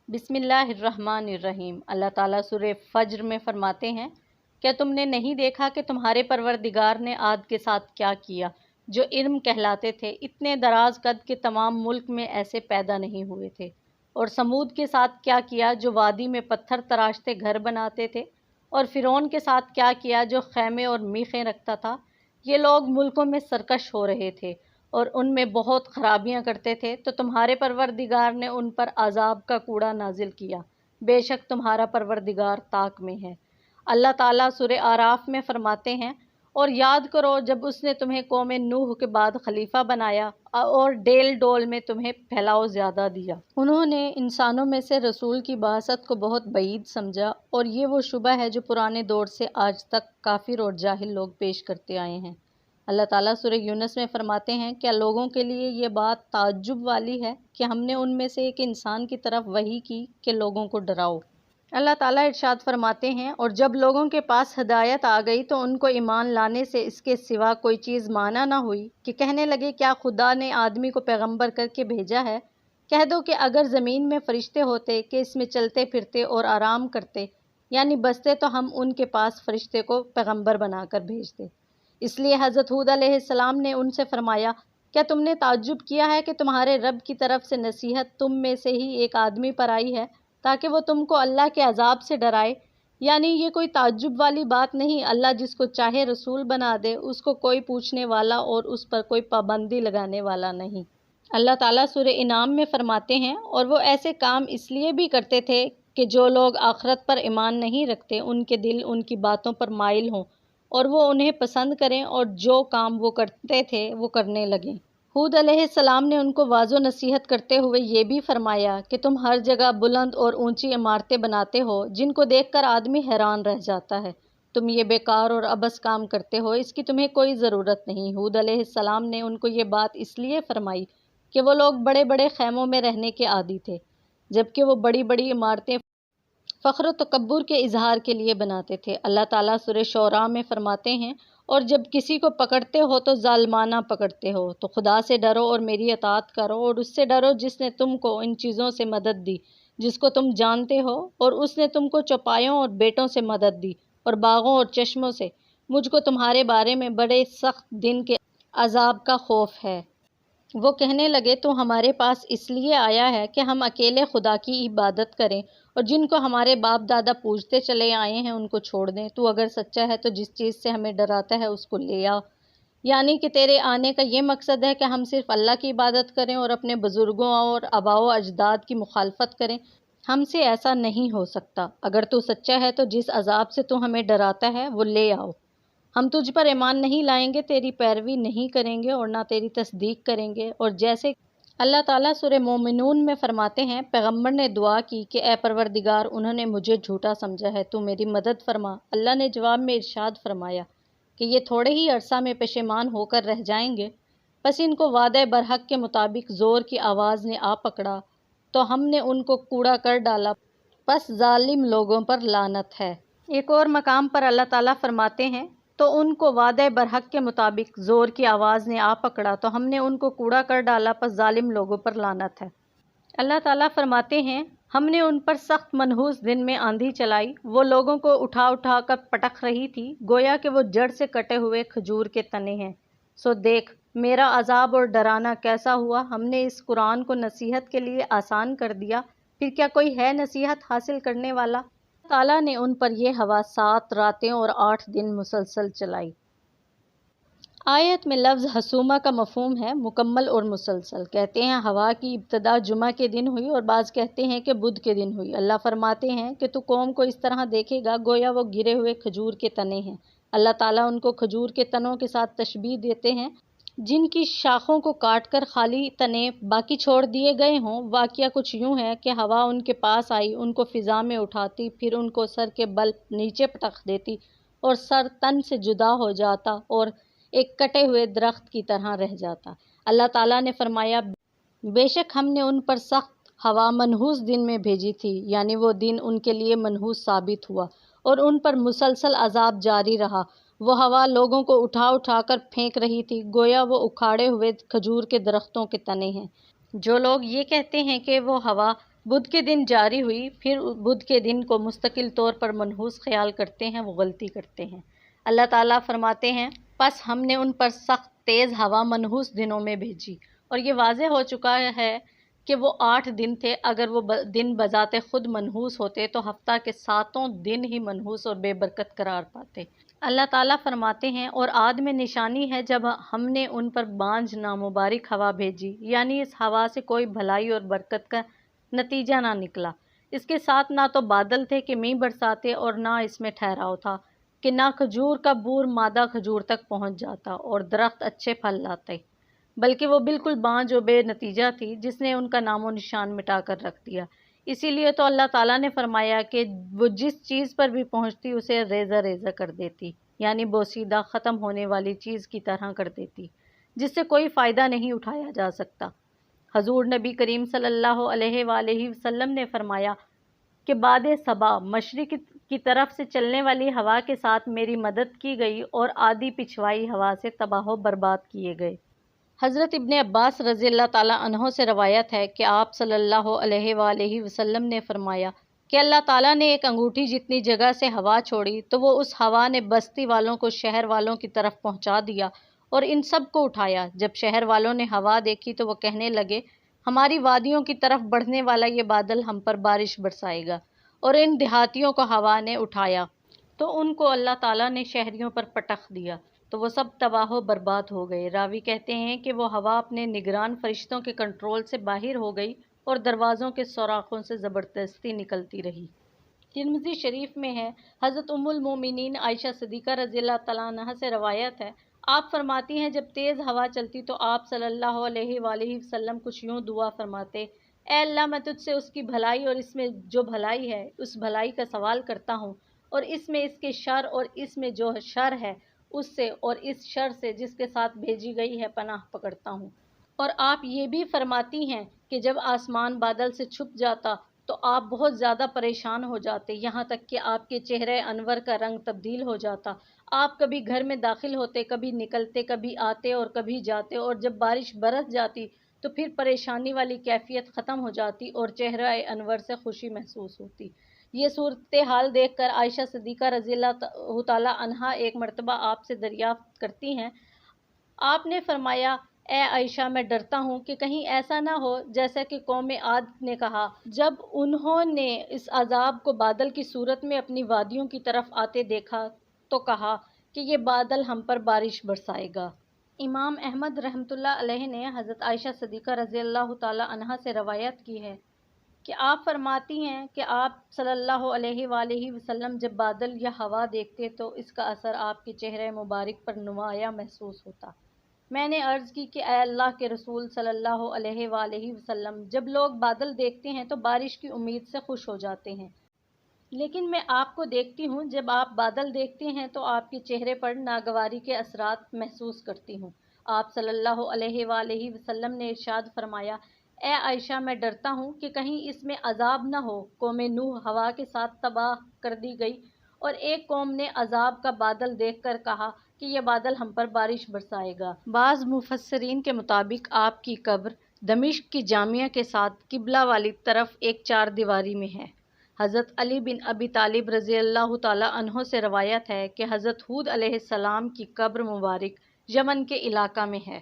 بسم اللہ الرحمن الرحیم۔ اللہ تعالیٰ سورہ فجر میں فرماتے ہیں، کیا تم نے نہیں دیکھا کہ تمہارے پروردگار نے عاد کے ساتھ کیا کیا، جو ارم کہلاتے تھے، اتنے دراز قد کے تمام ملک میں ایسے پیدا نہیں ہوئے تھے۔ اور سمود کے ساتھ کیا کیا، جو وادی میں پتھر تراشتے گھر بناتے تھے۔ اور فرعون کے ساتھ کیا کیا، جو خیمے اور میخیں رکھتا تھا۔ یہ لوگ ملکوں میں سرکش ہو رہے تھے اور ان میں بہت خرابیاں کرتے تھے، تو تمہارے پروردگار نے ان پر عذاب کا کوڑا نازل کیا۔ بے شک تمہارا پروردگار طاق میں ہے۔ اللہ تعالیٰ سورہ اعراف میں فرماتے ہیں، اور یاد کرو جب اس نے تمہیں قوم نوح کے بعد خلیفہ بنایا اور ڈیل ڈول میں تمہیں پھیلاؤ زیادہ دیا۔ انہوں نے انسانوں میں سے رسول کی بعثت کو بہت بعید سمجھا، اور یہ وہ شبہ ہے جو پرانے دور سے آج تک کافر اور جاہل لوگ پیش کرتے آئے ہیں۔ اللہ تعالیٰ سورہ یونس میں فرماتے ہیں، کیا لوگوں کے لیے یہ بات تعجب والی ہے کہ ہم نے ان میں سے ایک انسان کی طرف وحی کی کہ لوگوں کو ڈراؤ۔ اللہ تعالیٰ ارشاد فرماتے ہیں، اور جب لوگوں کے پاس ہدایت آ گئی تو ان کو ایمان لانے سے اس کے سوا کوئی چیز مانا نہ ہوئی کہ کہنے لگے، کیا خدا نے آدمی کو پیغمبر کر کے بھیجا ہے؟ کہہ دو کہ اگر زمین میں فرشتے ہوتے کہ اس میں چلتے پھرتے اور آرام کرتے، یعنی بستے، تو ہم ان کے پاس فرشتے کو پیغمبر بنا کر بھیجتے۔ اس لیے حضرت ہود علیہ السلام نے ان سے فرمایا، کیا تم نے تعجب کیا ہے کہ تمہارے رب کی طرف سے نصیحت تم میں سے ہی ایک آدمی پر آئی ہے تاکہ وہ تم کو اللہ کے عذاب سے ڈرائے؟ یعنی یہ کوئی تعجب والی بات نہیں، اللہ جس کو چاہے رسول بنا دے، اس کو کوئی پوچھنے والا اور اس پر کوئی پابندی لگانے والا نہیں۔ اللہ تعالیٰ سورہ انعام میں فرماتے ہیں، اور وہ ایسے کام اس لیے بھی کرتے تھے کہ جو لوگ آخرت پر ایمان نہیں رکھتے ان کے دل ان کی باتوں پر مائل ہوں اور وہ انہیں پسند کریں، اور جو کام وہ کرتے تھے وہ کرنے لگیں۔ ہود علیہ السلام نے ان کو واضح و نصیحت کرتے ہوئے یہ بھی فرمایا کہ تم ہر جگہ بلند اور اونچی عمارتیں بناتے ہو جن کو دیکھ کر آدمی حیران رہ جاتا ہے۔ تم یہ بیکار اور عبث کام کرتے ہو، اس کی تمہیں کوئی ضرورت نہیں۔ ہود علیہ السلام نے ان کو یہ بات اس لیے فرمائی کہ وہ لوگ بڑے بڑے خیموں میں رہنے کے عادی تھے، جبکہ وہ بڑی بڑی عمارتیں فخر و تکبر کے اظہار کے لیے بناتے تھے۔ اللہ تعالیٰ سورہ شعراء میں فرماتے ہیں، اور جب کسی کو پکڑتے ہو تو ظالمانہ پکڑتے ہو، تو خدا سے ڈرو اور میری اطاعت کرو، اور اس سے ڈرو جس نے تم کو ان چیزوں سے مدد دی جس کو تم جانتے ہو، اور اس نے تم کو چوپایوں اور بیٹوں سے مدد دی اور باغوں اور چشموں سے۔ مجھ کو تمہارے بارے میں بڑے سخت دن کے عذاب کا خوف ہے۔ وہ کہنے لگے، تو ہمارے پاس اس لیے آیا ہے کہ ہم اکیلے خدا کی عبادت کریں اور جن کو ہمارے باپ دادا پوجتے چلے آئے ہیں ان کو چھوڑ دیں۔ تو اگر سچا ہے تو جس چیز سے ہمیں ڈراتا ہے اس کو لے آ۔ یعنی کہ تیرے آنے کا یہ مقصد ہے کہ ہم صرف اللہ کی عبادت کریں اور اپنے بزرگوں اور آباء و اجداد کی مخالفت کریں؟ ہم سے ایسا نہیں ہو سکتا۔ اگر تو سچا ہے تو جس عذاب سے تو ہمیں ڈراتا ہے وہ لے آؤ۔ ہم تجھ پر ایمان نہیں لائیں گے، تیری پیروی نہیں کریں گے اور نہ تیری تصدیق کریں گے۔ اور جیسے اللہ تعالیٰ سورہ مومنون میں فرماتے ہیں، پیغمبر نے دعا کی کہ اے پروردگار، انہوں نے مجھے جھوٹا سمجھا ہے، تو میری مدد فرما۔ اللہ نے جواب میں ارشاد فرمایا کہ یہ تھوڑے ہی عرصہ میں پشیمان ہو کر رہ جائیں گے، پس ان کو وعدہ برحق کے مطابق زور کی آواز نے آ پکڑا تو ہم نے ان کو کوڑا کر ڈالا، پس ظالم لوگوں پر لعنت ہے۔ ایک اور مقام پر اللہ تعالیٰ فرماتے ہیں، تو ان کو وعدہ برحق کے مطابق زور کی آواز نے آ پکڑا تو ہم نے ان کو کوڑا کر ڈالا، پس ظالم لوگوں پر لعنت ہے۔ اللہ تعالیٰ فرماتے ہیں، ہم نے ان پر سخت منحوس دن میں آندھی چلائی، وہ لوگوں کو اٹھا اٹھا کر پٹک رہی تھی، گویا کہ وہ جڑ سے کٹے ہوئے کھجور کے تنے ہیں۔ سو دیکھ میرا عذاب اور ڈرانا کیسا ہوا۔ ہم نے اس قرآن کو نصیحت کے لیے آسان کر دیا، پھر کیا کوئی ہے نصیحت حاصل کرنے والا؟ تعالیٰ نے ان پر یہ ہوا 7 راتیں اور 8 دن مسلسل چلائی۔ آیت میں لفظ حسومہ کا مفہوم ہے مکمل اور مسلسل۔ کہتے ہیں ہوا کی ابتدا جمعہ کے دن ہوئی اور بعض کہتے ہیں کہ بدھ کے دن ہوئی۔ اللہ فرماتے ہیں کہ تو قوم کو اس طرح دیکھے گا گویا وہ گرے ہوئے کھجور کے تنے ہیں۔ اللہ تعالیٰ ان کو کھجور کے تنوں کے ساتھ تشبیہ دیتے ہیں جن کی شاخوں کو کاٹ کر خالی تنے باقی چھوڑ دیے گئے ہوں۔ واقعہ کچھ یوں ہے کہ ہوا ان کے پاس آئی، ان کو فضا میں اٹھاتی، پھر ان کو سر کے بل نیچے پٹک دیتی اور سر تن سے جدا ہو جاتا اور ایک کٹے ہوئے درخت کی طرح رہ جاتا۔ اللہ تعالیٰ نے فرمایا، بے شک ہم نے ان پر سخت ہوا منحوس دن میں بھیجی تھی، یعنی وہ دن ان کے لیے منحوس ثابت ہوا اور ان پر مسلسل عذاب جاری رہا۔ وہ ہوا لوگوں کو اٹھا اٹھا کر پھینک رہی تھی، گویا وہ اکھاڑے ہوئے کھجور کے درختوں کے تنے ہیں۔ جو لوگ یہ کہتے ہیں کہ وہ ہوا بدھ کے دن جاری ہوئی، پھر بدھ کے دن کو مستقل طور پر منحوس خیال کرتے ہیں، وہ غلطی کرتے ہیں۔ اللہ تعالیٰ فرماتے ہیں پس ہم نے ان پر سخت تیز ہوا منحوس دنوں میں بھیجی، اور یہ واضح ہو چکا ہے کہ وہ 8 دن تھے۔ اگر وہ دن بذات خود منحوس ہوتے تو ہفتہ کے 7 دن ہی منحوس اور بے برکت قرار پاتے۔ اللہ تعالیٰ فرماتے ہیں اور عاد میں نشانی ہے جب ہم نے ان پر بانجھ نامبارک ہوا بھیجی، یعنی اس ہوا سے کوئی بھلائی اور برکت کا نتیجہ نہ نکلا۔ اس کے ساتھ نہ تو بادل تھے کہ مینہ برساتے اور نہ اس میں ٹھہراؤ تھا کہ نہ کھجور کا بور مادہ کھجور تک پہنچ جاتا اور درخت اچھے پھل لاتے، بلکہ وہ بالکل بانجھ و بے نتیجہ تھی جس نے ان کا نام و نشان مٹا کر رکھ دیا۔ اسی لیے تو اللہ تعالیٰ نے فرمایا کہ وہ جس چیز پر بھی پہنچتی اسے ریزہ ریزہ کر دیتی، یعنی بوسیدہ ختم ہونے والی چیز کی طرح کر دیتی جس سے کوئی فائدہ نہیں اٹھایا جا سکتا۔ حضور نبی کریم صلی اللہ علیہ وآلہ وسلم نے فرمایا کہ بعد صبا مشرق کی طرف سے چلنے والی ہوا کے ساتھ میری مدد کی گئی اور آدھی پچھوائی ہوا سے تباہ و برباد کیے گئے۔ حضرت ابن عباس رضی اللہ تعالیٰ عنہ سے روایت ہے کہ آپ صلی اللہ علیہ وآلہ وسلم نے فرمایا کہ اللہ تعالیٰ نے ایک انگوٹھی جتنی جگہ سے ہوا چھوڑی تو وہ اس ہوا نے بستی والوں کو شہر والوں کی طرف پہنچا دیا اور ان سب کو اٹھایا۔ جب شہر والوں نے ہوا دیکھی تو وہ کہنے لگے ہماری وادیوں کی طرف بڑھنے والا یہ بادل ہم پر بارش برسائے گا، اور ان دیہاتیوں کو ہوا نے اٹھایا تو ان کو اللہ تعالیٰ نے شہریوں پر پٹخ دیا تو وہ سب تباہ و برباد ہو گئے۔ راوی کہتے ہیں کہ وہ ہوا اپنے نگران فرشتوں کے کنٹرول سے باہر ہو گئی اور دروازوں کے سوراخوں سے زبردستی نکلتی رہی۔ ترمذی شریف میں ہے، حضرت ام المومنین عائشہ صدیقہ رضی اللہ تعالیٰ عنہا سے روایت ہے، آپ فرماتی ہیں جب تیز ہوا چلتی تو آپ صلی اللہ علیہ وآلہ وسلم کچھ یوں دعا فرماتے، اے اللہ میں تجھ سے اس کی بھلائی اور اس میں جو بھلائی ہے اس بھلائی کا سوال کرتا ہوں، اور اس میں اس کے شر اور اس میں جو شر ہے اس سے اور اس شر سے جس کے ساتھ بھیجی گئی ہے پناہ پکڑتا ہوں۔ اور آپ یہ بھی فرماتی ہیں کہ جب آسمان بادل سے چھپ جاتا تو آپ بہت زیادہ پریشان ہو جاتے، یہاں تک کہ آپ کے چہرے انور کا رنگ تبدیل ہو جاتا۔ آپ کبھی گھر میں داخل ہوتے، کبھی نکلتے، کبھی آتے اور کبھی جاتے، اور جب بارش برس جاتی تو پھر پریشانی والی کیفیت ختم ہو جاتی اور چہرہ انور سے خوشی محسوس ہوتی۔ یہ صورتحال دیکھ کر عائشہ صدیقہ رضی اللہ تعالیٰ عنہا ایک مرتبہ آپ سے دریافت کرتی ہیں، آپ نے فرمایا اے عائشہ میں ڈرتا ہوں کہ کہیں ایسا نہ ہو جیسا کہ قوم عاد نے کہا جب انہوں نے اس عذاب کو بادل کی صورت میں اپنی وادیوں کی طرف آتے دیکھا تو کہا کہ یہ بادل ہم پر بارش برسائے گا۔ امام احمد رحمۃ اللہ علیہ نے حضرت عائشہ صدیقہ رضی اللہ تعالیٰ عنہا سے روایت کی ہے کہ آپ فرماتی ہیں کہ آپ صلی اللہ علیہ وآلہ وسلم جب بادل یا ہوا دیکھتے تو اس کا اثر آپ کے چہرے مبارک پر نمایاں محسوس ہوتا۔ میں نے عرض کی کہ اے اللہ کے رسول صلی اللہ علیہ وآلہ وسلم، جب لوگ بادل دیکھتے ہیں تو بارش کی امید سے خوش ہو جاتے ہیں، لیکن میں آپ کو دیکھتی ہوں جب آپ بادل دیکھتے ہیں تو آپ کے چہرے پر ناگواری کے اثرات محسوس کرتی ہوں۔ آپ صلی اللہ علیہ وآلہ وسلم نے ارشاد فرمایا اے عائشہ میں ڈرتا ہوں کہ کہیں اس میں عذاب نہ ہو۔ قوم نوح ہوا کے ساتھ تباہ کر دی گئی، اور ایک قوم نے عذاب کا بادل دیکھ کر کہا کہ یہ بادل ہم پر بارش برسائے گا۔ بعض مفسرین کے مطابق آپ کی قبر دمشق کی جامعہ کے ساتھ قبلہ والی طرف ایک 4 دیواری میں ہے۔ حضرت علی بن ابی طالب رضی اللہ تعالیٰ عنہ سے روایت ہے کہ حضرت ہود علیہ السلام کی قبر مبارک یمن کے علاقہ میں ہے۔